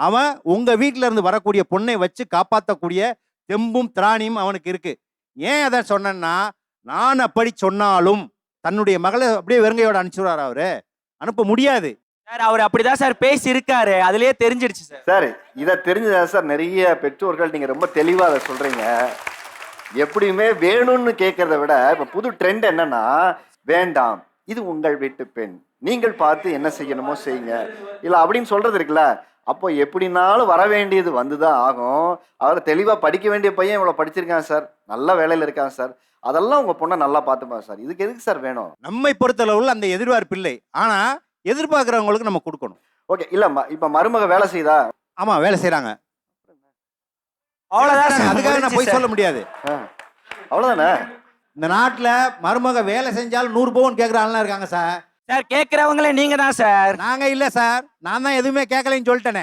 அவன் உங்க வீட்டுல இருந்து வரக்கூடிய பொண்ணை வச்சு காப்பாற்றக்கூடிய தெம்பும் திராணியும் அவனுக்கு இருக்கு. ஏன் அதை சொன்னேன்னா, நான் அப்படி சொன்னாலும் தன்னுடைய மகளை அப்படியே வெறுங்கையோட அனுப்பிச்சுடுவார் அவரு? அனுப்ப முடியாது சார். அவர் அப்படிதான் சார் பேசி இருக்காரு, அதுலயே தெரிஞ்சிடுச்சு சார். சார் இதை தெரிஞ்சதா சார் நிறைய பெற்றோர்கள் நீங்க ரொம்ப தெளிவா அதை சொல்றீங்க. எப்படியுமே வேணும்னு கேட்கறத விட இப்ப புது ட்ரெண்ட் என்னன்னா, வேண்டாம் இது உங்கள் வீட்டு பெண், நீங்கள் பார்த்து என்ன செய்யணுமோ செய்யுங்க இல்ல அப்படின்னு சொல்றது இருக்குல்ல. அப்போ எப்படினாலும் வர வேண்டியது வந்துதான் ஆகும். அவர் தெளிவா படிக்க வேண்டிய பையன் இவ்வளவு படிச்சிருக்கான் சார், நல்ல வேலையில இருக்கான் சார், அதெல்லாம் உங்க பொண்ணை நல்லா பார்த்துப்பா சார். இதுக்கு எதுக்கு சார் வேணும்? நம்மை பொறுத்தளவுல அந்த எதிர்பார்ப்பு இல்லை. ஆனா எதிர்பார்க்கிறவங்களுக்கு நம்ம கொடுக்கணும். ஓகே இல்ல இப்ப மருமக வேலை செய்தா? ஆமா, வேலை செய்யறாங்க. அவ்வளவுதான் சார். அதுக்காக நான் போய் சொல்ல முடியாது. அவ்வளவுதானே. இந்த நாட்டுல மருமக வேலை செஞ்சாலும் 100 பவுன் கேட்கிற ஆள்லாம் இருக்காங்க சார். சார் கேட்கறவங்களே நீங்க தான் சார். நாங்க இல்ல சார், நான் தான் எதுவுமே கேட்கலைன்னு சொல்லிட்டேனே.